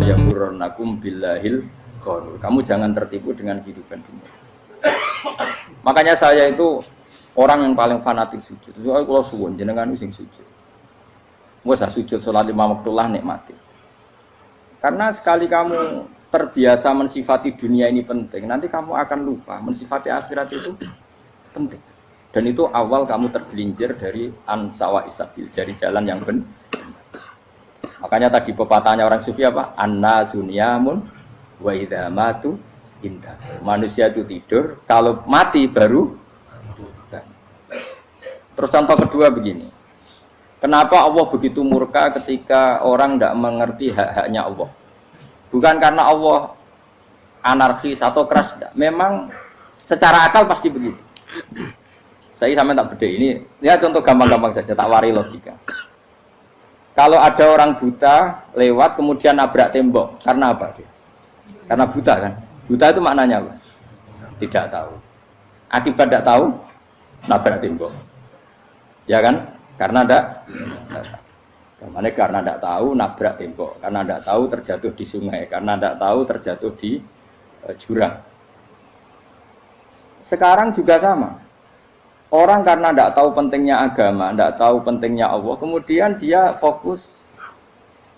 yamurrannakum billahil ghurur. Kamu jangan tertipu dengan kehidupan dunia. Makanya saya itu orang yang paling fanatik sujud. Soalnya kalau suwun jenengan sing sujud. Wes sujud salat 5 waktu lah nikmati. Karena sekali kamu terbiasa mensifati dunia ini penting, nanti kamu akan lupa mensifati akhirat itu penting. Dan itu awal kamu tergelincir dari ansawa isabil, dari jalan yang benar. Makanya tadi pepatahnya orang sufi apa? An-nasu niyamun wa idza matu indah. Manusia itu tidur, kalau mati baru. Terus contoh kedua begini. Kenapa Allah begitu murka ketika orang tidak mengerti hak-haknya Allah? Bukan karena Allah anarkis atau keras, tidak. Memang secara akal pasti begitu. Saya sampai tak beda ini. Ya contoh gampang-gampang saja, tak wari logika. Kalau ada orang buta lewat kemudian nabrak tembok, karena apa dia? Karena buta kan? Buta itu maknanya apa? Tidak tahu. Akibat tidak tahu, nabrak tembok. Ya kan? Karena tidak karena tidak tahu nabrak tembok, karena tidak tahu terjatuh di sungai, karena tidak tahu terjatuh di jurang. Sekarang juga sama. Orang karena tidak tahu pentingnya agama, tidak tahu pentingnya Allah, kemudian dia fokus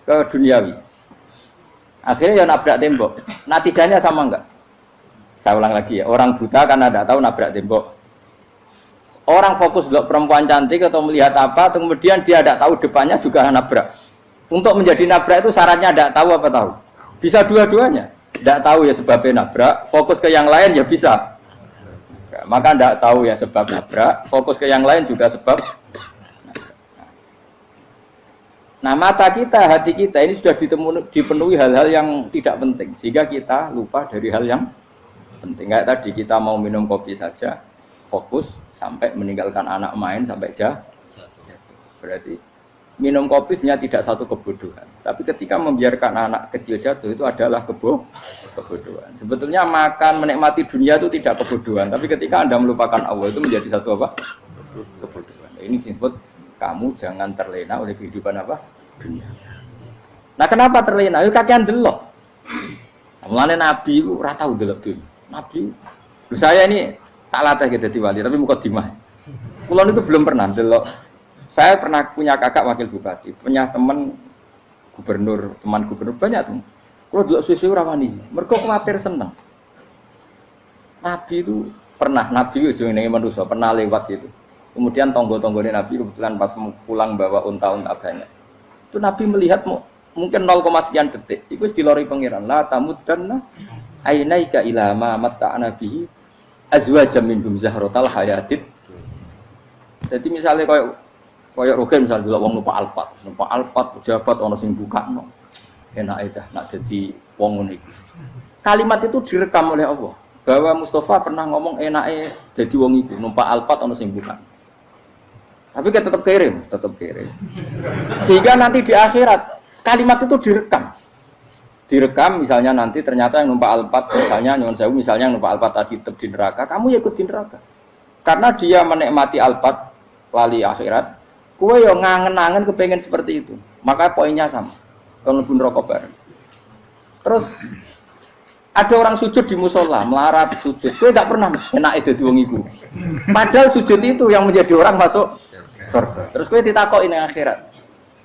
ke duniawi. Akhirnya ya nabrak tembok. Natijanya sama enggak? Saya ulang lagi ya, orang buta karena tidak tahu nabrak tembok. Orang fokus untuk perempuan cantik atau melihat apa, kemudian dia tidak tahu depannya juga nabrak. Untuk menjadi nabrak itu syaratnya tidak tahu apa tahu? Bisa dua-duanya. Tidak tahu ya sebabnya nabrak, fokus ke yang lain ya bisa. Maka tidak tahu ya sebab nabrak, fokus ke yang lain juga sebab. Nah mata kita, hati kita ini sudah dipenuhi hal-hal yang tidak penting, sehingga kita lupa dari hal yang penting. Kayak tadi kita mau minum kopi saja, fokus sampai meninggalkan anak main sampai jatuh. Berarti minum kopi sebenarnya tidak satu kebodohan, tapi ketika membiarkan anak kecil jatuh itu adalah kebodohan. Sebetulnya makan menikmati dunia itu tidak kebodohan, tapi ketika Anda melupakan Allah itu menjadi satu apa? Kebodohan. Ini disebut kamu jangan terlena oleh kehidupan apa? Dunia. Nah kenapa terlena? Itu kakean delok. Mulane Nabi itu ora tau delok dunia. Nabi, saya ini tak latih gitu wali, tapi mukadimah. Kulon itu belum pernah delok. Saya pernah punya kakak wakil bupati, punya teman gubernur, banyak tuh. Kalau dulu susu rawani, mereka khawatir seneng. Nabi itu pernah, Nabi itu yang manusia pernah lewat itu. Kemudian tonggo-tonggone Nabi kebetulan pas pulang bawa unta-unta banyak. Itu Nabi melihat mungkin 0, sekian detik. Itu dilori pengiran. La tamuddanna ainaika ila ma matta'ana bihi azwajam minhum zahratal hayatid. Jadi misalnya kayak Rogen misalnya dulu wong numpak Alphard pejabat ono sing bukakno. Enak aja nak jadi wong ngono iku. Kalimat itu direkam oleh Allah bahwa Mustafa pernah ngomong enake jadi wong iku numpak Alphard ono sing bukakno. Tapi kita tetap kirim. Sehingga nanti di akhirat kalimat itu direkam misalnya nanti ternyata yang numpak Alphard misalnya nyuwun sewu misalnya yang numpak Alphard tadi tetap di neraka, kamu ya ikut di neraka. Karena dia menikmati Alphard lali akhirat. Kue yang ngangen-ngangen kepengen seperti itu, maka poinnya sama. Kalau pun rokok bareng. Terus ada orang sujud di musola, melarat sujud. Kue tak pernah enak itu wong iku. Padahal sujud itu yang menjadi orang masuk surga. Terus kue ditakoki ning akhirat.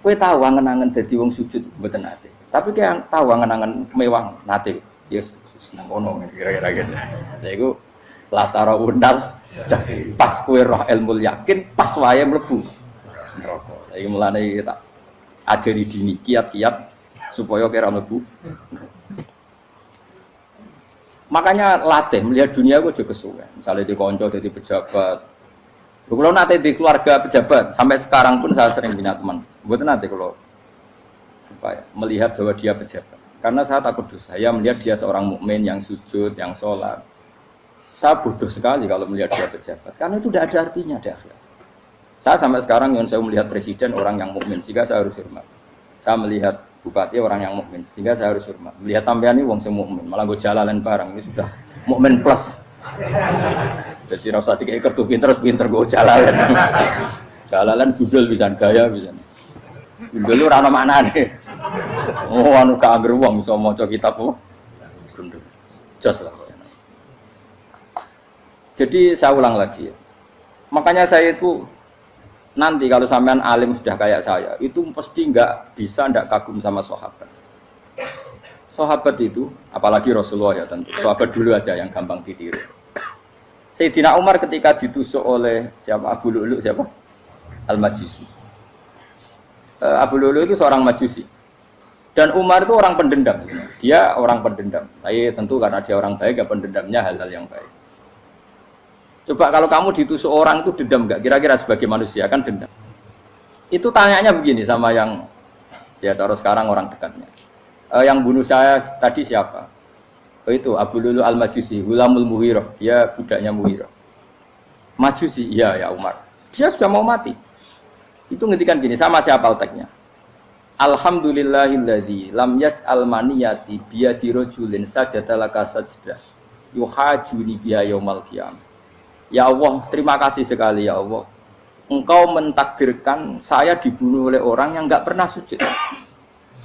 Kue tahu angen-angen dadi wong sujud mboten nate. Tapi kue tahu angen-angen mewah nate. Yes, seneng ono kira-kira gitu. Lha iku latara undal pas kue roh ilmu yakin pas wae mlebu neraka. Iki mulane tak ajari dini kiat-kiat supaya kira mlebu. Makanya latih melihat dunia kok aja kesuwen. Misalnya di konco jadi pejabat. Kalau nanti di keluarga pejabat sampai sekarang pun saya sering punya teman. Buat nanti kalau melihat bahwa dia pejabat. Karena saya takut dosa. Saya melihat dia seorang mukmin yang sujud, yang sholat. Saya bodoh sekali kalau melihat dia pejabat. Karena itu tidak ada artinya di akhirat. Saya sampai sekarang yang saya melihat presiden orang yang mukmin, sehingga saya harus hormat. Saya melihat bupati orang yang mukmin, sehingga saya harus hormat. Melihat sampean ini wong sing mukmin, malah gue jalalan barang ini sudah mukmin plus. Jadi rasa tiga kartu pinter gue jalalan. Jalalan budal bisa gaya bisa. Budal lu rano mana nih? Oh, anu gak angger wong iso maca kitab apa? Gundul. Jos lah. Jadi saya ulang lagi ya. Makanya saya itu nanti kalau sampean alim sudah kayak saya, itu pasti nggak kagum sama sahabat. Sahabat itu, apalagi Rasulullah ya tentu. Sahabat dulu aja yang gampang ditiru. Sayyidina Umar ketika ditusuk oleh siapa? Abu Lu'lu' siapa? Al-Majusi. Abu Lu'lu' itu seorang Majusi. Dan Umar itu orang pendendam. Dia orang pendendam. Tapi tentu karena dia orang baik, ya pendendamnya hal-hal yang baik. Coba kalau kamu ditusuk orang itu dendam nggak? Kira-kira sebagai manusia kan dendam. Itu tanyanya begini sama yang ya taruh sekarang orang dekatnya. Yang bunuh saya tadi siapa? Itu Abu Lu'lu' Al-Majusi, Hulamul Mughirah. Dia budaknya Mughirah. Majusi, iya ya Umar. Dia sudah mau mati. Itu ngetikan gini, sama siapa otaknya? Alhamdulillahilladzi lam yaj'al maniyati biyadi rajulin sajadalaka sajdah yuhajuni biha yaumal qiyamah. Ya Allah, terima kasih sekali ya Allah. Engkau mentakdirkan saya dibunuh oleh orang yang enggak pernah sujud.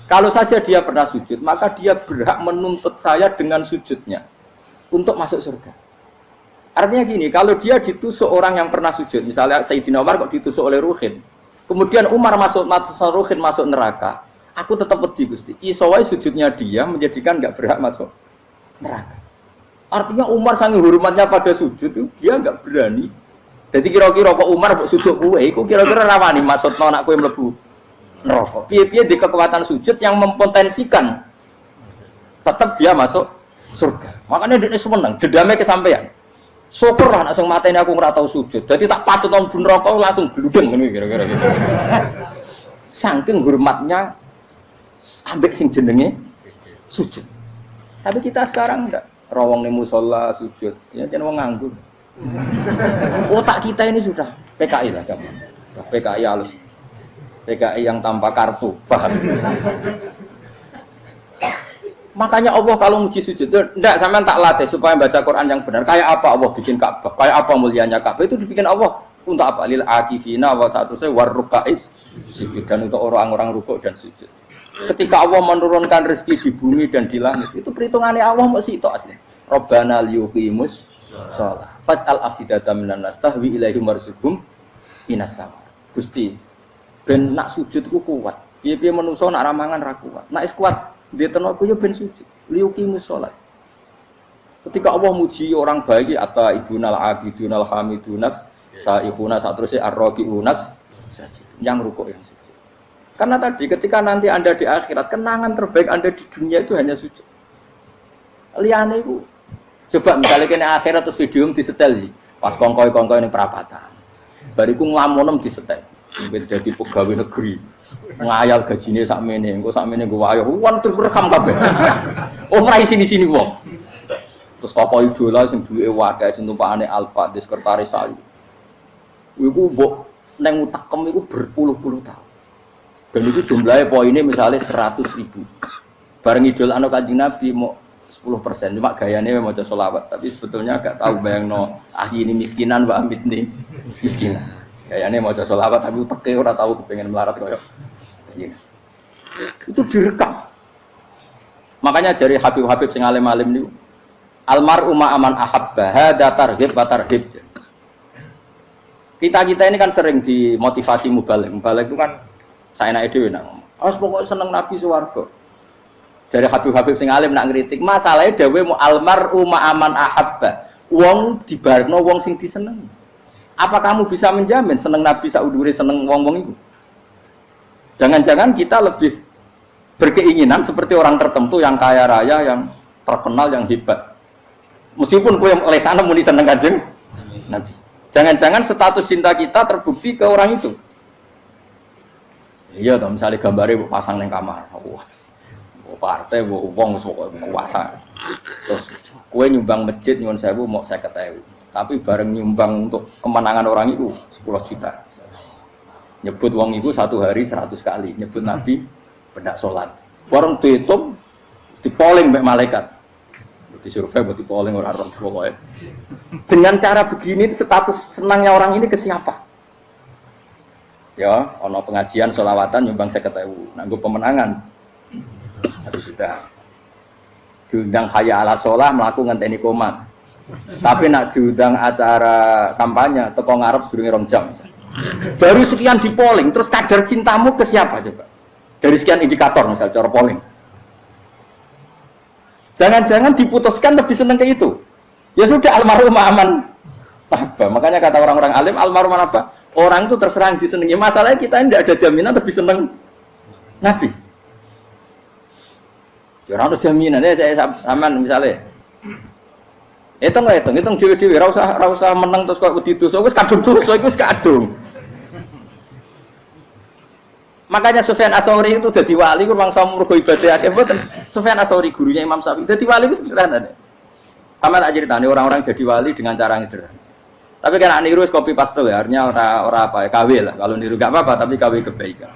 Kalau saja dia pernah sujud, maka dia berhak menuntut saya dengan sujudnya untuk masuk surga. Artinya gini, kalau dia ditusuk orang yang pernah sujud, misalnya Sayyidina Umar kok ditusuk oleh Ruhin, kemudian Umar masuk Ruhin masuk neraka, aku tetap pedih Gusti. Isowai sujudnya dia menjadikan enggak berhak masuk neraka. Artinya Umar sangat hormatnya pada sujud itu dia enggak berani. Jadi kira-kira kok Umar sujud kowe iku kira-kira rawani maksudno anak kowe mlebu neraka. Piye-piye di kekuatan sujud yang mempotensikan tetap dia masuk surga. Makanya dia seneng, dendamnya kesampaian. Syukur lah nek sing mateni aku ora tau sujud. Jadi tak patut nang neraka langsung bludeng ngene kira-kira gitu. Saking hormatnya ambek sing jenenge sujud. Tapi kita sekarang enggak. Rawong ning musala sujud, ya jeneng wong nganggur. Otak kita ini sudah PKI lah kamu. PKI halus. PKI yang tanpa kartu, paham? Makanya Allah kalau muji sujud, enggak sampean tak latih supaya baca Quran yang benar. Kayak apa Allah bikin Ka'bah? Kayak apa mulianya Ka'bah? Itu dibikin Allah untuk apa? Lil akifina wa satusai warrukais sujud, dan untuk orang-orang rukuk dan sujud. Ketika Allah menurunkan rezeki di bumi dan di langit, itu perhitungannya Allah masih itu asli. Rabbana liyuqimus shalah faj'al afidatan minan nas tahwi ilaihim warzuqhum minas sama. Gusti, ben nak sujud ku kuat. Piye-piye menungso nak ramangan ra kuat. Nak is kuat, dia tenaga yo ben sujud. Liyuqimus shalah. Ketika Allah muji orang baik, atta ibunal abidunal hamidunas saihuna satrusé arraqiunas sajid. Yang rukuk yang sujud. Karena tadi ketika nanti Anda di akhirat, kenangan terbaik Anda di dunia itu hanya sujud. Liane itu, coba misalnya kena akhirat terus video disetel sih, pas kongkoi ini perapatan, bariku ngelamunem disetel, jadi pegawai negeri, ngayal gajinya sakmene, engko sakmene gue ayo, wan terus rekam kabeh, oh rai sini wong, terus tokoh idola sing duwe wadah, sing tumpakane Alfa, di sekretaris saya, iku mbok neng utakem iku berpuluh-puluh tahun. Dan itu jumlahnya poinnya misalnya 100.000. Bareng idol anu Kanjeng Nabi mau 10%, cuma gayanya mau maca sholawat, tapi sebetulnya agak tahu bayangno ini miskinan Mbak Amit nih miskinan. Gayanya mau maca sholawat tapi teke ora tahu kepengen melarat koyo. Itu direkam. Makanya dari Habib-habib sing alim-alim niku almar'u ma'aman ahabba hada targhib wa tarhib. Kita ini kan sering dimotivasi mubaligh. Mubaligh itu kan saya naik dewe nak ngomong. Harus pokoknya seneng Nabi swarga. Dari Habib-habib sing alim nak ngritik, masalahnya dewe mu almar'u ma'aman ahabba. Wong dibarno wong sing diseneng. Apa kamu bisa menjamin seneng Nabi saudure seneng wong-wong itu? Jangan-jangan kita lebih berkeinginan seperti orang tertentu yang kaya raya, yang terkenal, yang hebat. Meskipun kowe lesane muni seneng Kanjeng Nabi. Jangan-jangan status cinta kita terbukti ke orang itu. Iya toh, misalnya gambarnya pasang neng kamar, wah, partai, uang, kuasa. Terus, kue nyumbang masjid nyuwun sewu mau 50.000, tapi bareng nyumbang untuk kemenangan orang itu 10 juta. Nyebut uang itu satu hari 100 kali, nyebut Nabi pendak sholat. Warung dihitung, dipoling mbek malaikat, disurvei buat dipoling orang pokoknya. Dengan cara begini, status senangnya orang ini ke siapa? Ya, ono pengajian sholawatan nyumbang 50.000, nanggo pemenangan juta. Diundang hayya ala sholah mlaku ngenteni komat. Tapi nak diundang acara kampanye teko ngarep sedurunge 2 jam. Baru sekian di polling, terus kadar cintamu ke siapa coba? Dari sekian indikator misal cara polling. Jangan-jangan diputuskan lebih senang ke itu. Ya sudah almarhum aman. Apa? Makanya kata orang-orang alim almarhum apa? Orang itu terserang disenangi. Masalahnya kita tidak ada jaminan lebih senang Nabi. Ya orang ada jaminan ya saya aman misalnya. Hitung dewi-dewi, rasa menang terus kok wedi dosa, wis kadung dosa iku wis kadung. Makanya Sufyan Ats-Tsauri itu dadi wali ku mangsa mergo ibadah akeh mboten. Sufyan Ats-Tsauri gurunya Imam Syafi'i. Dadi wali ku sederhana. Sama tak ceritane orang-orang jadi wali dengan cara yang sederhana. Tapi kan niru copy paste ya, artinya ora apa ya, KW lah. Kalau niru enggak apa-apa, tapi KW kebaikan.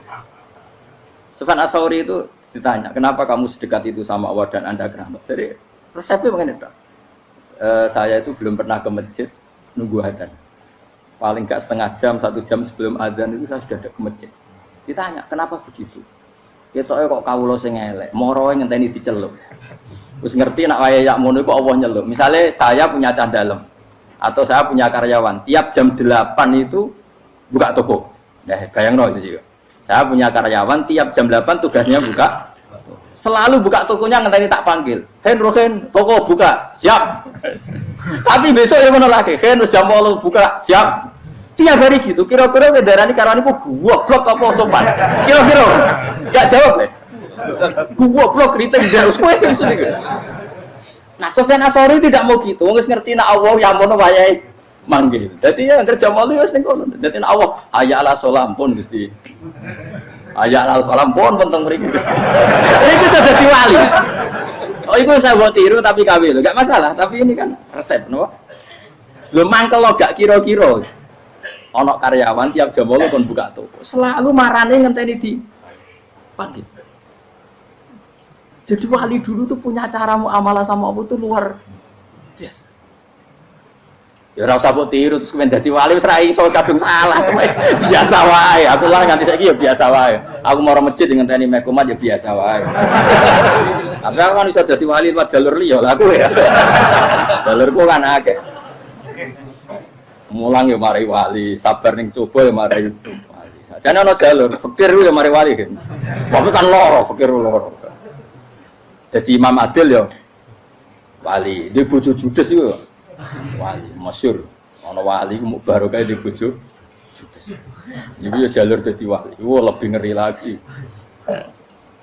Sufyan Ats-Tsauri itu ditanya, "Kenapa kamu sedekat itu sama Allah dan Anda keramat?" Jadi resepnya begini, Pak. Saya itu belum pernah ke masjid nunggu adzan. Paling enggak setengah jam, 1 jam sebelum adzan itu saya sudah ada ke masjid. Ditanya, "Kenapa begitu?" Ketoke kok kawula sing elek, moro ngenteni diceluk. Wis ngerti nak wayahe yak mono iku Allah nyeluk. Misale saya punya cah dalem atau saya punya karyawan, tiap jam 8 itu buka toko. Nah, bayangno itu sih. Saya punya karyawan tiap jam 8 tugasnya buka. Selalu buka tokonya ngenteni tak panggil. "Hen Rohen, toko buka." "Siap." Tapi besok ya ngono lagi. "Hen jam 8 buka." "Siap." Tiap hari gitu. Kira-kira kendaraan karyawan iku goblok apa sopan? Kira-kira. Enggak jawab deh. Goblok kritik terus kowe gitu. Nah, Sufyan Ats-Tsauri tidak mau gitu. Wis ngerti nek Allah ya mono wayahe manggil. Dadi ya kerja malu wis ning kono. Dadi nek Allah hayya ala sholah pun Gusti. Hayya ala sholah pun penting mriki. Iku sudah dadi wali. Oh, iku saya buat tiru tapi KW lho. Enggak masalah, tapi ini kan resep no. Lho mangkel lo gak kira-kira. Ana karyawan tiap jam 8 kon buka toko. Selalu marane ngenteni di panggil. Jadi wali dulu tuh punya cara muamalah sama Allah tuh luar biasa. Ya ora usah mbok tiru terus kemen dadi wali wis ra iso kadung salah. Biasa wae. Aku lah nganti saiki ya biasa wae. Aku mau masjid ngenteni mekumat ya biasa wae. Tapi aku kan iso dadi wali lewat jalur liya lah aku ya. Jalurku kan akeh. Mulang ya mari wali, sabar ning coba ya mari wali. Jane ana jalur fikir ya mari wali kan. Tapi kan loro, fikir loro. Jadi Imam Adil ya wali, di bojo judes iku wali masyhur. Ana wali ku barokah di bojo judes. Iku ya jalur dadi wali. Wah lebih ngeri lagi.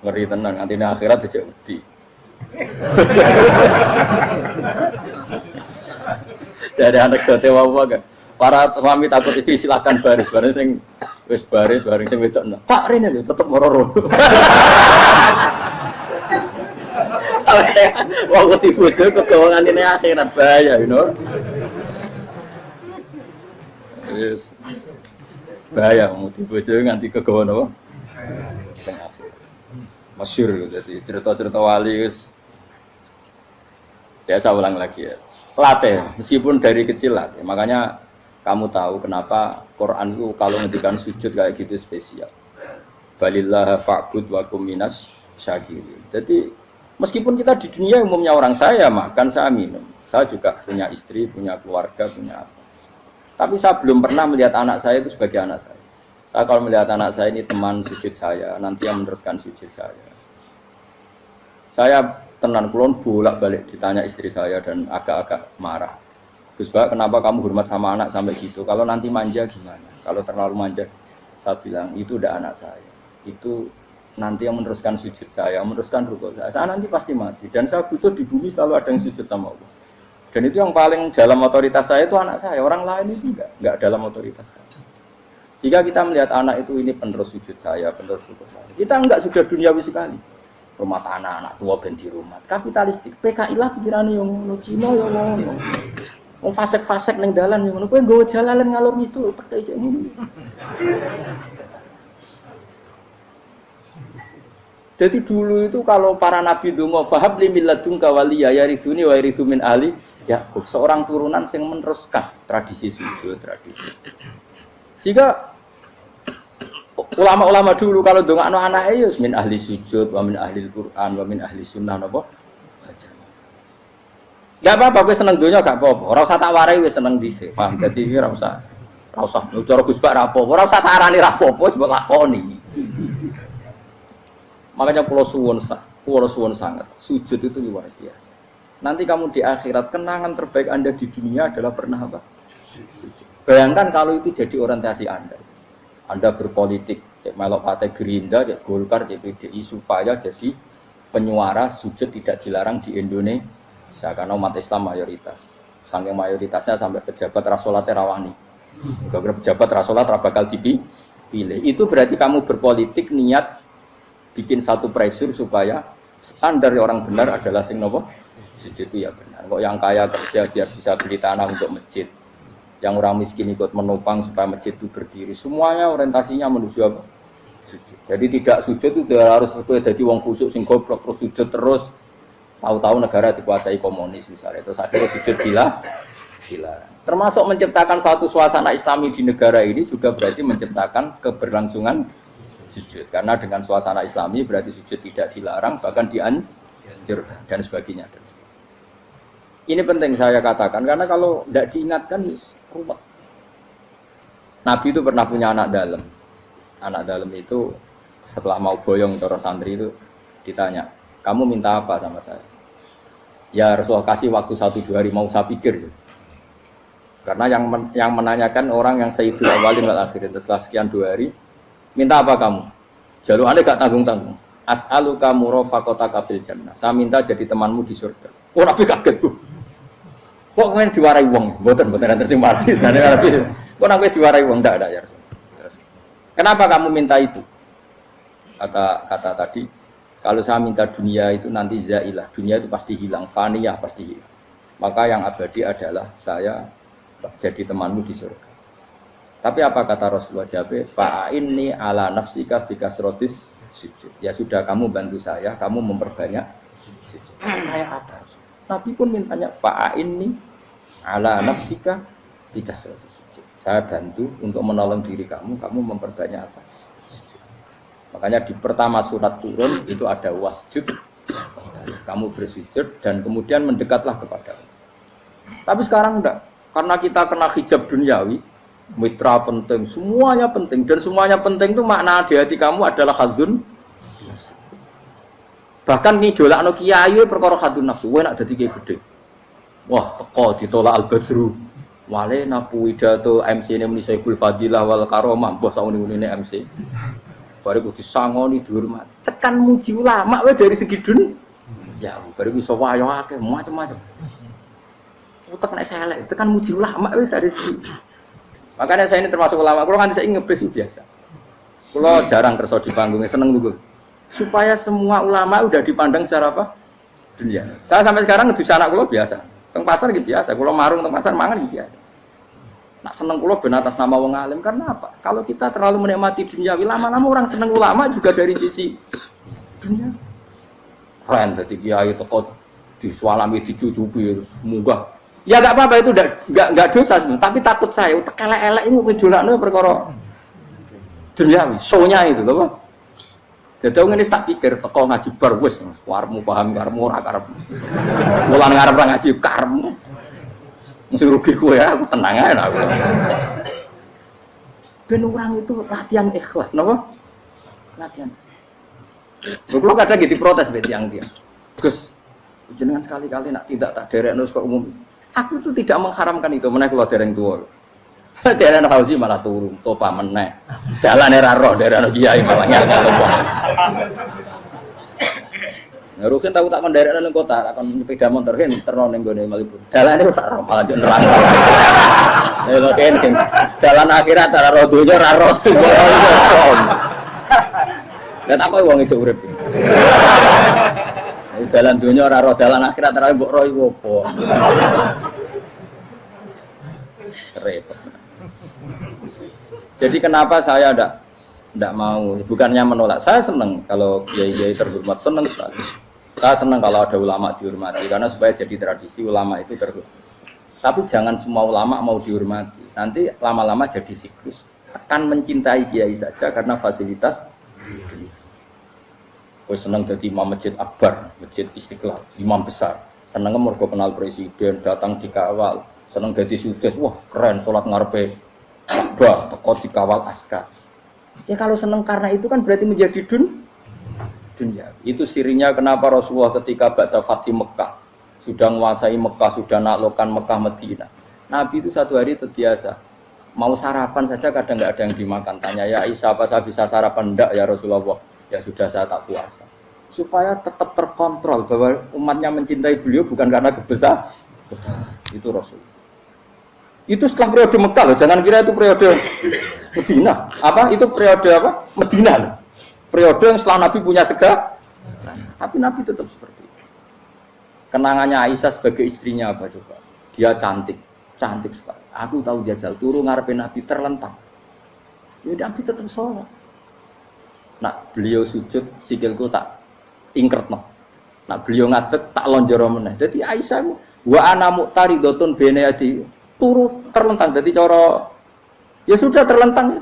Ngeri tenan nanti ning akhirat dijak wedi. Jadi anak jote wae kan. Para suami takut istri silakan baris sing wis baris bareng sing wedok. Pak rene lho tetep moro-moro. Wong wedi bojo kegawangan ini akhirat bahaya, you know. Yes. Bahaya wedi bojo nganti kegawan apa? Tengah. Masyhur jadi cerita-cerita wali wis. Biasa ulang lagi ya. Latih, meskipun dari kecil latih. Makanya kamu tahu kenapa Quran itu kalau ngendikan sujud kayak gitu spesial. Balillah fa'bud wa kum minas syakirin. Jadi meskipun kita di dunia umumnya orang saya makan, saya minum. Saya juga punya istri, punya keluarga, punya apa. Tapi saya belum pernah melihat anak saya itu sebagai anak saya. Saya kalau melihat anak saya ini teman sujud saya, nanti yang meneruskan sujud saya. Saya tenan kulon bolak-balik ditanya istri saya dan agak-agak marah. Gus Pak, kenapa kamu hormat sama anak sampai gitu? Kalau nanti manja gimana? Kalau terlalu manja, saya bilang itu udah anak saya. Itu nanti yang meneruskan sujud saya, meneruskan rukuk saya. Saya nanti pasti mati dan saya butuh di bumi selalu ada yang sujud sama Allah. Dan itu yang paling dalam otoritas saya itu anak saya. Orang lain itu enggak dalam otoritas saya. Jika kita melihat anak itu ini penerus sujud saya, penerus rukuk saya. Kita enggak sudah duniawi sekali. Rumah tanah, anak tua ben di rumah. Kapitalistik. PKI lah pikirannya yang ngono, Cina yang ngono. Wong fasek-fasek ning dalan yang ngono. Kowe nggawa jalalan ngalor itu pakai aja ngono. Jadi dulu itu kalau para nabi donga fahab li milladunka waliya yarithuni wa yarithu min ali Yakub, seorang turunan yang meneruskan tradisi sujud, tradisi. Sehingga Ulama-ulama dulu kalau ndongakno anake ya min ahli sujud, wa min ahli Quran, wa min ahli sunnah napa? Enggak apa-apa kowe seneng donya gak apa-apa. Ora usah tak warai wis seneng dhisik. Paham? Dadi iki ora usah. Ora usah cara Gus Bak ra apa-apa. Ora usah tak arani ra apa-apa wis mbok lakoni. Makanya pulau suwun sangat. Sujud itu luar biasa. Nanti kamu di akhirat kenangan terbaik Anda di dunia adalah pernah apa? Sujud. Bayangkan kalau itu jadi orientasi Anda. Anda berpolitik, cek melok partai Gerindra, cek Golkar, cek PDI supaya jadi penyuara sujud tidak dilarang di Indonesia karena umat Islam mayoritas. Saking mayoritasnya sampai pejabat rasolatnya rawani. Beberapa pejabat rasolat bakal dipilih. Itu berarti kamu berpolitik niat bikin satu pressure supaya standar orang benar adalah sing nopo sujud itu ya benar. Kok yang kaya kerja biar bisa beli tanah untuk masjid, yang orang miskin ikut menopang supaya masjid itu berdiri. Semuanya orientasinya menuju apa? Sujud. Jadi tidak sujud itu harus jadi wong khusuk sing goblok terus sujud terus. Tahu-tahu negara dikuasai komunis misalnya. Terus akhirnya sujud dilarang. Termasuk menciptakan satu suasana Islami di negara ini juga berarti menciptakan keberlangsungan sujud. Karena dengan suasana Islami berarti sujud tidak dilarang bahkan dianjurkan dan sebagainya. Ini penting saya katakan karena kalau tidak diingatkan ruwet. Nabi itu pernah punya anak dalam. Anak dalam itu setelah mau boyong terus santri itu ditanya, kamu minta apa sama saya? Ya Rasulullah kasih waktu 1-2 hari mau saya pikir. Karena yang menanyakan orang yang sayyidul awalin wal akhirin setelah sekian 2 hari, minta apa kamu? Jaluannya gak tanggung-tanggung. As'aluka murafaqataka fil jannah. Saya minta jadi temanmu di surga. Oh Nabi kaget tuh. Kok kalian diwarai wong? Mboten nanti sing marahi. Kok nang diwarai wong ndak ada ya. Terus. Kenapa kamu minta itu? Kata tadi, kalau saya minta dunia itu nanti zailah. Dunia itu pasti hilang, faniyah pasti hilang. Maka yang abadi adalah saya jadi temanmu di surga. Tapi apa kata Rasulullah jawab? Fa'inni ala nafsika bikasrotis sujud. Ya sudah kamu bantu saya, kamu memperbanyak sujud. Kayak apa? Nabi pun mintanya fa'inni ala nafsika bikasrotis sujud. Saya bantu untuk menolong diri kamu memperbanyak apa? Sujud. Makanya di pertama surat turun itu ada wasjud. Kamu bersujud dan kemudian mendekatlah kepada Allah. Tapi sekarang enggak. Karena kita kena hijab duniawi, mitra penting, semuanya penting dan semuanya penting itu makna di hati kamu adalah khadun. Bahkan ngidolakno kiai perkara khadun nafsu, kowe nak dadi kiai gede. Wah, teko ditolak Al-Badru. Wale napu widato MC ne muni Saiful Fadilah wal Karomah, mbah sauni-unine MC. Bare kudu disangoni dihormat. Tekan muji ulama wae dari segi dun. Ya, bare iso wayo akeh macam-macam. Utek nek selek, tekan muji ulama wis dari segi. Makanya saya ini termasuk ulama, kalau kan saya ngebis biasa. Kalau jarang kerso di panggungnya, seneng dulu. Supaya semua ulama udah dipandang secara apa? Dunia. Saya sampai sekarang ngedus anak kulo biasa. Teng pasar gitu biasa, kulo marung teng pasar mangan gitu biasa. Nak seneng kulo ben atas nama wong alim karena apa? Kalau kita terlalu menikmati dunia, lama-lama orang seneng ulama juga dari sisi dunia. Keren dadi kiai teko disualami dicucupi munggah. Ya enggak apa-apa itu enggak dosa tapi takut saya utek elek-elek ini ngidolakno perkara duniawi, show-nya itu lho, Pak. Jadi ngene tak pikir teko ngaji bar wis warmu paham karmu ora karep. Mulan ngarep ra ngaji karmu. Mesti rugi kowe ya, aku tenang ae aku. Ben orang itu latihan ikhlas, napa? Latihan. Kalau kadang gitu protes be tiang-tiang. Gus, jenengan sekali-kali nak tidak tak derekno kok umum. Aku itu tidak mengharamkan itu, menaik kalau dereng tua. Dereng haji malah turun, topa menaik. Jalan era roh, dereng kiai malah nyala lubang. Rukin tahu tak menderek nang kota, akan sepeda motor kan terno ning gone Malibur. Dalane ora roh malah yo neraka. Lha kan jalan akhirat ora roh donya ora roh. Lah tak kowe wong ijo urip. Jalan dunia ora roh, jalan akhirat ora mbok roh iku apa. Repot. Jadi kenapa saya enggak mau, bukannya menolak. Saya senang kalau kiai-kiai terhormat, senang sekali. Saya senang kalau ada ulama dihormati karena supaya jadi tradisi ulama itu terhormat. Tapi jangan semua ulama mau dihormati. Nanti lama-lama jadi siklus. tekan mencintai kiai saja karena fasilitas. Kowe seneng dadi imam masjid akbar, masjid Istiqlal, imam besar. Seneng mergo kenal presiden, datang dikawal. Seneng dadi sugih, wah keren salat ngarepe Ka'bah, teko dikawal askar. Ya kalau seneng karena itu kan berarti menjadi dunia. Itu sirinya kenapa Rasulullah ketika ba'da Fathi Mekah sudah menguasai Mekah, sudah naklukkan Mekah Madinah. Nabi itu satu hari terbiasa mau sarapan saja kadang nggak ada yang dimakan. Tanya ya Aisyah, apa saya bisa sarapan? Enggak ya Rasulullah. Ya sudah saya tak puasa. Supaya tetap terkontrol bahwa umatnya mencintai beliau bukan karena kebesaran. Itu Rasul. Itu setelah periode Mekah loh, jangan kira itu periode Medina. Apa? Itu periode apa? Medina loh. Periode yang setelah Nabi punya segala. Tapi Nabi tetap seperti itu. Kenangannya Aisyah sebagai istrinya apa coba? Dia cantik sekali. Aku tahu jajal turu ngarepin Nabi terlentang. Ya Nabi tetap sholat. Nah beliau sujud sikilku tak ingkretno. Nah beliau ngadeg tak lonjoro meneh. Jadi Aisyah wa ana muqtaridotun bene adi turu terlentang. Jadi cara ya sudah terlentang.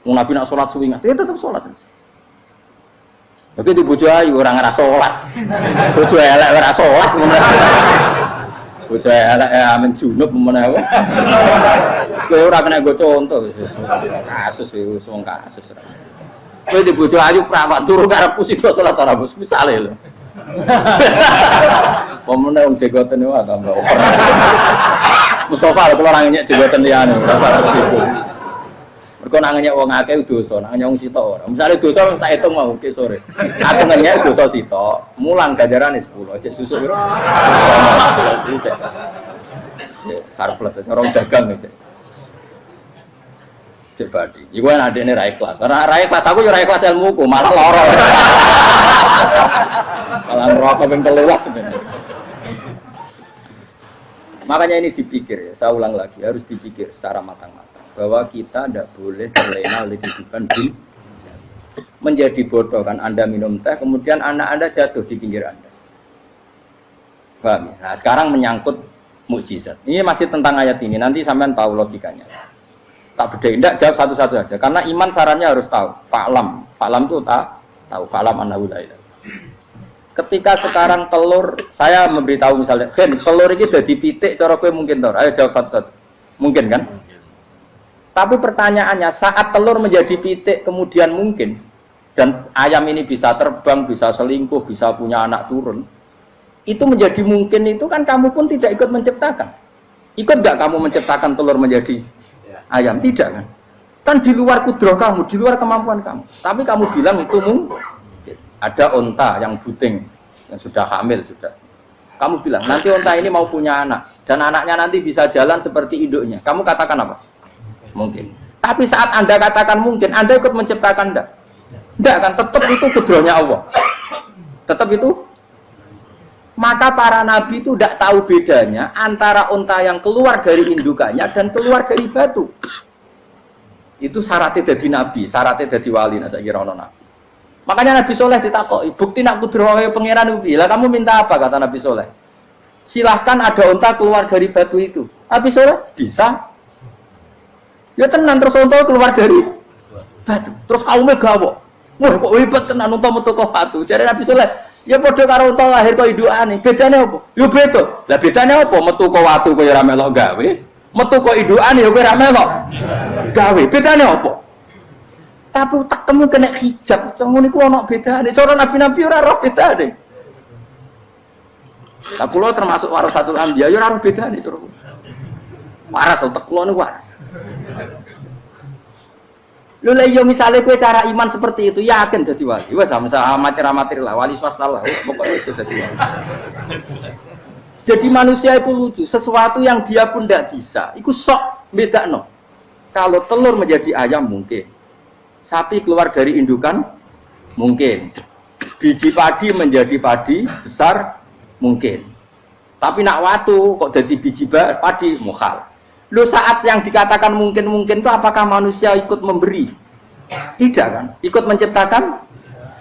Mau Nabi nak sholat suwi dia tetap sholat. Tapi di bojo ayu orang ngerasa sholat. Bojo elek ora sholat. Bojo elek amen junub menawa. Sekali ora kena go contoh kasus itu wong kasus. Kowe di bojo ayu prawan turu karepku sik sholat ora bos misale lho. Pemene wong jegoten wae tambah over. Mustafa lho kula ora nyek jegoten liyane ora parah situ. Mergo nang nyek wong akeh dosa, nang nyek wong sitok ora. Misale dosa wis tak hitung mau ke sore. Aku nyek dosa sitok, mulang ganjarane 10, cek susuk piro? Cek surplus orang dagang cek. Cek badi. Iku ana adene ra ikhlas. Ora ra ikhlas aku yo ra ikhlas ilmuku, malah lara. Malah ngerokok ping 13 sebenarnya. Makanya ini dipikir ya, saya ulang lagi, harus dipikir secara matang-matang bahwa kita tidak boleh terlena oleh kehidupan dunia. Menjadi bodoh kan Anda minum teh, kemudian anak Anda jatuh di pinggir Anda. Paham ya? Nah, sekarang menyangkut mukjizat. Ini masih tentang ayat ini, nanti sampean tahu logikanya. Tak bedain, tidak jawab satu-satu aja. Karena iman sarannya harus tahu. Fa'lam itu tahu. Fa'lam annahu la ilaha. Ketika sekarang telur, saya memberitahu misalnya, telur ini udah dipitik, cara kowe mungkin tor. Ayo jawab satu-satu. Mungkin kan? Tapi pertanyaannya, saat telur menjadi pitik kemudian mungkin, dan ayam ini bisa terbang, bisa selingkuh, bisa punya anak turun, itu menjadi mungkin itu kan kamu pun tidak ikut menciptakan. Ikut nggak kamu menciptakan telur menjadi ayam? Tidak kan? Kan di luar kudrah kamu, di luar kemampuan kamu. Tapi kamu bilang itu mungkin. Ada onta yang buting, yang sudah hamil sudah. Kamu bilang nanti onta ini mau punya anak dan anaknya nanti bisa jalan seperti induknya. Kamu katakan apa? Mungkin. Tapi saat Anda katakan mungkin, Anda ikut menciptakan enggak? Enggak kan? Tetap itu kudrahnya Allah. Tetap itu. Maka para nabi itu tidak tahu bedanya antara onta yang keluar dari indukannya dan keluar dari batu. Itu syaratnya jadi nabi, syaratnya jadi wali. Nah, saya kira ono nabi. Makanya Nabi Soleh ditakoki, bukti nak kudrah pangeran ubi. Lah kamu minta apa kata Nabi Soleh? Silahkan ada unta keluar dari batu itu. Nabi Soleh bisa. Ya tenan terus unta keluar dari batu. Terus kaumnya gawok. Wah kok hebat tenan unta metu kok batu. Jare Nabi Soleh, ya padha karo unta lahir kok indukane. Bedane apa? Ya beda. Lah bedane apa? Metu kok watu kok ya ora melok gawe. Metu kok indukane ya kowe ora melok gawe. Bedane apa? Tapi tak temu kena hijab, ngono niku ana bedane. Cara nabi-nabi ora roh bedane. Lah kula termasuk warasatul anbiya ya ora roh bedane cara. Waras utek kula niku waras. Lho lha yo misale kowe cara iman seperti itu yakin dadi wali. Wes sama amatir-amatir lah wali swasta lah. Pokoke wis dadi wali. Jadi manusia itu lucu, sesuatu yang dia pun tidak bisa. Iku sok bedakno. Kalau telur menjadi ayam mungkin. Sapi keluar dari indukan mungkin, biji padi menjadi padi besar mungkin, tapi nak watu kok jadi biji padi mukhal. Lu saat yang dikatakan mungkin itu apakah manusia ikut memberi? Tidak kan? Ikut menciptakan?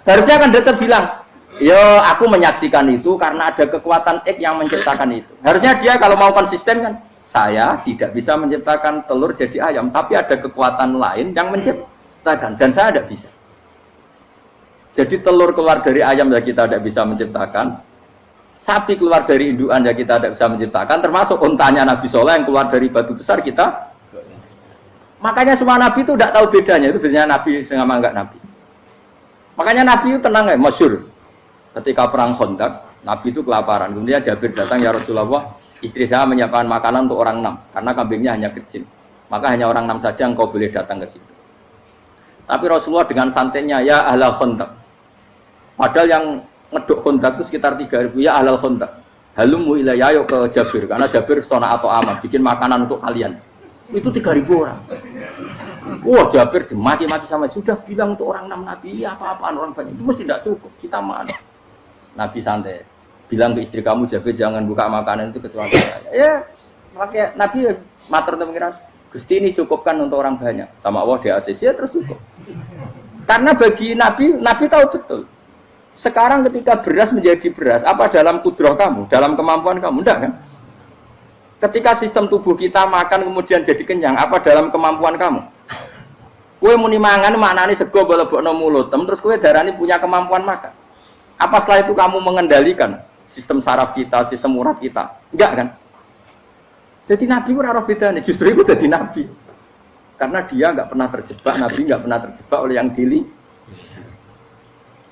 Harusnya kan dokter bilang Yo, aku menyaksikan itu karena ada kekuatan X yang menciptakan itu. Harusnya dia kalau mau konsisten kan, saya tidak bisa menciptakan telur jadi ayam, tapi ada kekuatan lain yang menciptakan dan saya tidak bisa. Jadi telur keluar dari ayam ya kita tidak bisa menciptakan, sapi keluar dari indukan ya kita tidak bisa menciptakan, termasuk untanya Nabi Soleh yang keluar dari batu besar kita. Makanya semua Nabi itu tidak tahu bedanya, itu bedanya Nabi sama enggak Nabi. Makanya Nabi itu tenang ya, masyhur. Ketika perang Khandaq, Nabi itu kelaparan. Kemudian Jabir datang, ya Rasulullah, istri saya menyiapkan makanan untuk orang 6, karena kambingnya hanya kecil. Maka hanya orang 6 saja yang kau boleh datang ke situ. Tapi Rasulullah dengan santainya, ya ahlal Khandaq. Padahal yang ngeduk Khandaq itu sekitar 3.000, ya ahlal Khandaq. Halumu ilayya, ayo ke Jabir, karena Jabir sona atau amat, bikin makanan untuk kalian. Itu 3.000 orang. Wah, Jabir dimaki-maki sama, sudah bilang untuk orang 6 Nabi, ya apa-apaan orang banyak. Itu mesti tidak cukup, kita mana. Nabi santai, bilang ke istri kamu, Jabir jangan buka makanan itu kecuali saya. Ya, pakai Nabi matur pengiran, Gusti ini cukupkan untuk orang banyak. Sama Allah di ACC ya terus cukup. Karena bagi Nabi, Nabi tahu betul. Sekarang ketika beras menjadi beras, apa dalam kudrah kamu, dalam kemampuan kamu? Enggak kan? Ketika sistem tubuh kita makan kemudian jadi kenyang, apa dalam kemampuan kamu? Kue muni mangan maknane sego bolebokno mulut, terus kue darani punya kemampuan makan. Apa setelah itu kamu mengendalikan sistem saraf kita, sistem urat kita? Enggak kan? Jadi Nabi itu ora bedane, justru itu jadi Nabi. Karena dia enggak pernah terjebak, Nabi enggak pernah terjebak oleh yang dili.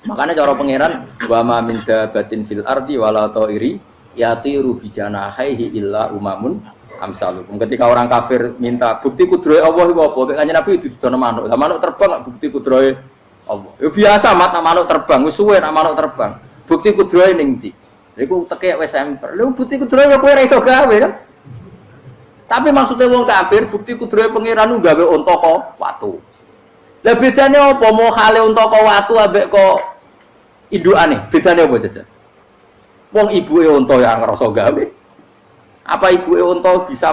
Makanya cara pangeran wa ma min dabatin fil ardi wala ta'iri yatiru bi janahihi illa umamun amsalukum. Ketika orang kafir minta bukti kudrohe Allah iku apa? Kanjeng Nabi didono manuk. Lah manuk terbang bukti kudrohe Allah. Ya biasa mat manuk terbang, wis suwe nak manuk terbang. Bukti kudrohe ning ndi? Iku tekek wis emper. Lha bukti kudrohe ya kowe ora iso gawe kan? Tapi maksudnya wong kafir bukti kudrohe pangeran gawe unta kok watu. Lah bedane apa mau hale unta kok watu ambek kok indukane? Bedane apa jajan? Wong ibuke unta ya ngrasa gawe. Apa ibuke unta bisa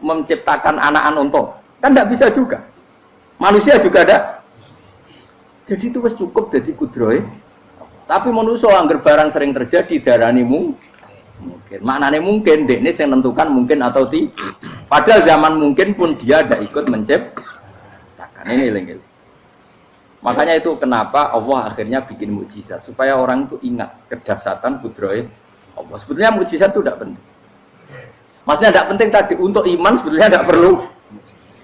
menciptakan anak-anak unta? Kan tidak bisa juga. Manusia juga ada. Jadi itu wis cukup jadi kudrohe. Tapi manusia angger barang sering terjadi darani mungkin. Maknane mungkin dekne sing nentukan mungkin atau tidak. Padahal zaman mungkin pun dia tidak ikut menciptakan. Ini lengil. Makanya itu kenapa Allah akhirnya bikin mukjizat supaya orang itu ingat kedahsyatan kudrohe Allah. Sebetulnya mukjizat itu tidak penting. Maksudnya tidak penting tadi untuk iman sebetulnya tidak perlu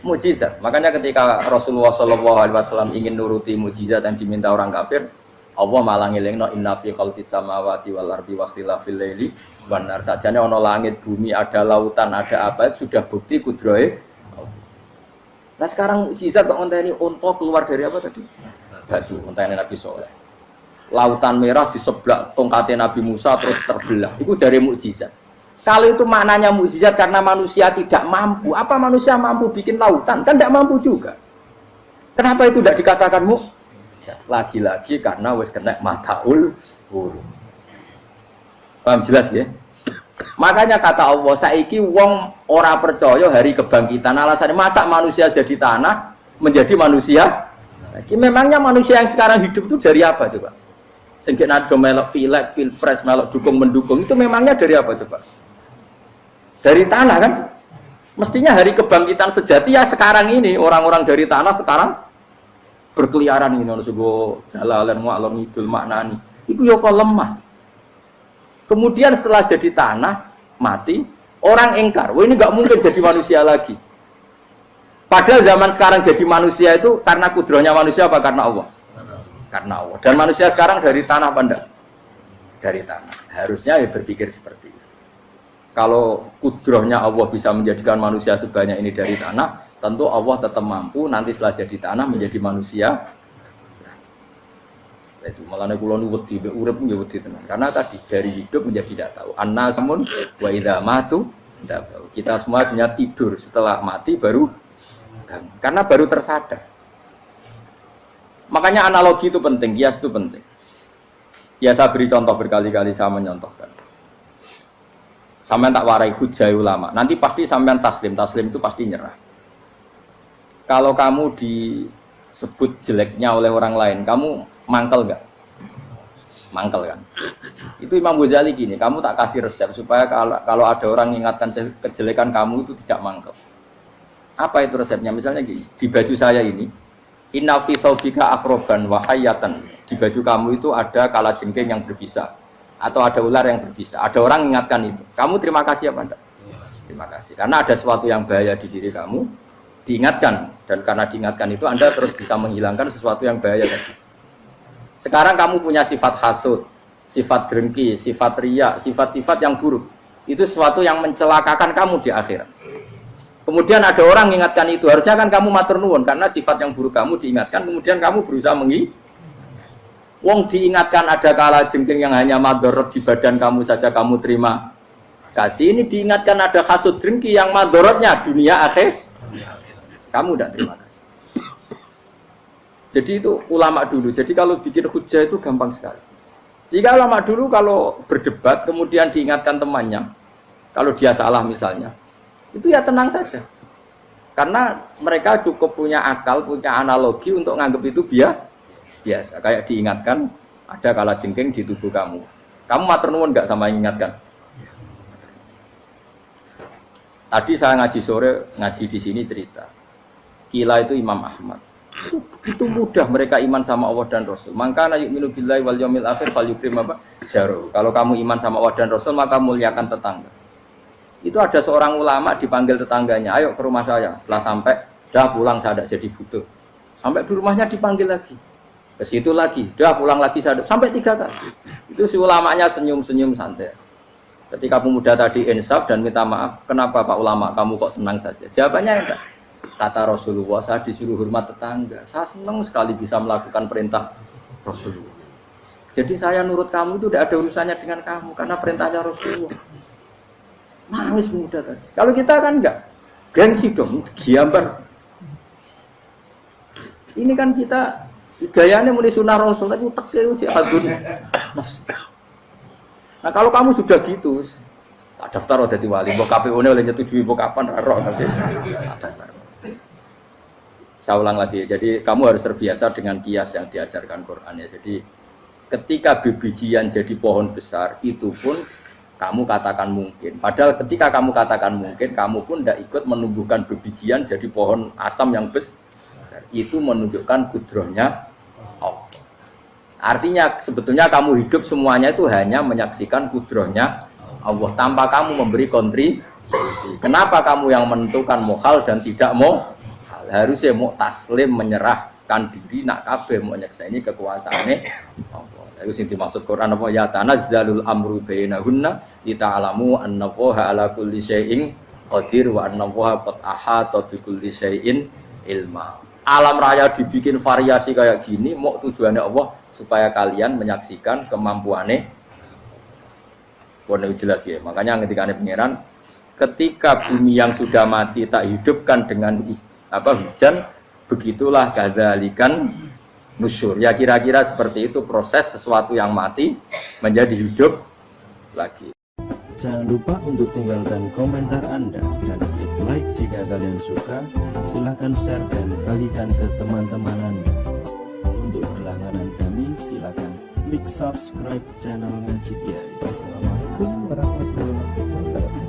mukjizat. Makanya ketika Rasulullah SAW ingin nuruti mukjizat yang diminta orang kafir, Allah malah ngelingno inna fi khalqis samawati wal ardi wakhtilafil laili wan nar. Sajane ana langit, bumi, ada lautan, ada apa sudah bukti kudrohe. Nah sekarang mukjizat kok ngenteni unta keluar dari apa tadi? Batu, ngenteni Nabi Soleh. Lautan merah di sebelah tongkatnya Nabi Musa terus terbelah. Itu dari mukjizat. Kalau itu maknanya mukjizat karena manusia tidak mampu, apa manusia mampu bikin lautan? Kan tidak mampu juga. Kenapa itu tidak dikatakan mukjizat? Lagi-lagi karena wis kena mataul huruf. Paham jelas ya? Makanya kata Allah, saiki wong ora percaya hari kebangkitan. Alasannya masa manusia jadi tanah menjadi manusia? Memangnya manusia yang sekarang hidup itu dari apa coba? Sehingga ada melok pilek, pilpres, melok dukung mendukung itu memangnya dari apa coba? Dari tanah kan? Mestinya hari kebangkitan sejati ya sekarang ini orang-orang dari tanah sekarang berkeliaran ini harus go jalalan mu'alon idul maknani. Itu yo kok lemah. Kemudian setelah jadi tanah mati orang engkar. Wah ini nggak mungkin jadi manusia lagi. Padahal zaman sekarang jadi manusia itu karena kudrohnya manusia apa karena Allah? Karena Allah. Dan manusia sekarang dari tanah apa enggak? Dari tanah. Harusnya ya berpikir seperti itu. Kalau kudrohnya Allah bisa menjadikan manusia sebanyak ini dari tanah, tentu Allah tetap mampu nanti setelah jadi tanah menjadi manusia. Itu malah kula nu wedi urip nggih wedi tenan. Karena tadi dari hidup menjadi tidak tahu. Annasun wa idza matu tahu. Kita semua hanya tidur, setelah mati baru karena baru tersadar. Makanya analogi itu penting, kias itu penting. Ya saya beri contoh berkali-kali saya menyontohkan. Sampean tak warai hujah ulama. Nanti pasti sampean taslim itu pasti nyerah. Kalau kamu disebut jeleknya oleh orang lain, kamu mangkel enggak? mangkel kan. Itu Imam Ghazali gini, kamu tak kasih resep supaya kalau ada orang mengingatkan kejelekan kamu itu tidak mangkel. Apa itu resepnya? Misalnya gini, di baju saya ini, inna fi thawbika akroban wa hayatan. Di baju kamu itu ada kalajengking yang berbisa atau ada ular yang berbisa. Ada orang mengingatkan itu. Kamu terima kasih apa enggak? Terima kasih. Karena ada sesuatu yang bahaya di diri kamu, diingatkan, dan karena diingatkan itu Anda terus bisa menghilangkan sesuatu yang bahaya tadi. Sekarang kamu punya sifat hasud, sifat dengki, sifat riya, sifat-sifat yang buruk. Itu sesuatu yang mencelakakan kamu di akhirat. Kemudian ada orang mengingatkan itu, harusnya kan kamu matur nuwun karena sifat yang buruk kamu diingatkan, kemudian kamu berusaha wong diingatkan ada kalajengking yang hanya madorot di badan kamu saja kamu terima kasih. Ini diingatkan ada hasud dengki yang madorotnya dunia akhir, kamu tidak terima kasih. Jadi itu ulama dulu. Jadi kalau bikin hujah itu gampang sekali. Jika ulama dulu kalau berdebat kemudian diingatkan temannya, kalau dia salah misalnya, itu ya tenang saja. Karena mereka cukup punya akal, punya analogi untuk nganggap itu biasa. Kayak diingatkan ada kalajengking di tubuh kamu. Kamu matur nuwun enggak sama ingatkan? Tadi saya ngaji sore, ngaji di sini cerita. Kila itu Imam Ahmad. Itu mudah mereka iman sama Allah dan Rasul. Maka na yu'minu billahi wal yaumil akhir falyukrim apa? Jaru. Kalau kamu iman sama Allah dan Rasul maka muliakan tetangga. Itu ada seorang ulama dipanggil tetangganya, ayo ke rumah saya. Setelah sampai, dah pulang saya tidak jadi butuh. Sampai di rumahnya dipanggil lagi. Ke situ lagi, dah pulang lagi saya sampai 3 kali. Itu si ulamanya senyum-senyum santai. Ketika pemuda tadi insaf dan minta maaf, kenapa Pak Ulama kamu kok tenang saja? Jawabannya enggak. Kata Rasulullah, saya disuruh hormat tetangga. Saya senang sekali bisa melakukan perintah Rasulullah. Jadi saya nurut kamu itu tidak ada urusannya dengan kamu karena perintahnya Rasulullah. Nangis pemuda tadi. Kalau kita kan enggak, gengsi dong, giambar. Ini kan kita gayanya mulai sunnah Rasul, tapi utek itu jihadun. Nah kalau kamu sudah gitu, tak daftar udah di wali, mbok KPU-ne oleh nyetujui mbok kapan roh nanti. Daftar. Saya ulang lagi, jadi kamu harus terbiasa dengan kias yang diajarkan Quran ya. Jadi ketika bibijian jadi pohon besar, itu pun kamu katakan mungkin. Padahal ketika kamu katakan mungkin, kamu pun tidak ikut menumbuhkan bibijian jadi pohon asam yang besar. Itu menunjukkan kudrohnya Allah. Artinya sebetulnya kamu hidup semuanya itu hanya menyaksikan kudrohnya Allah tanpa kamu memberi kontribusi. Kenapa kamu yang menentukan mau hal dan tidak mau? Harusnya mau taslim menyerahkan diri nak kabeh mau nyekseni kekuasaane Allah. Itu sing dimaksud Quran apa ya tanazzalul amru bainahunna lita'lamu annallaha ala kulli syai'in qadir wa annallaha qad ahata bi kulli syai'in ilma. Alam raya dibikin variasi kayak gini mau tujuannya Allah supaya kalian menyaksikan kemampuane. Boleh jelas ya. Makanya ketika ada pangeran ketika bumi yang sudah mati tak hidupkan dengan hujan, begitulah kadzalikan nusyur. Ya kira-kira seperti itu proses sesuatu yang mati menjadi hidup lagi. Jangan lupa untuk tinggalkan komentar Anda dan klik like jika kalian suka. Silahkan share dan bagikan ke teman-teman Anda. Untuk berlangganan kami silahkan klik subscribe channel Ngaji Kiai. Wassalamualaikum warahmatullahi wabarakatuh.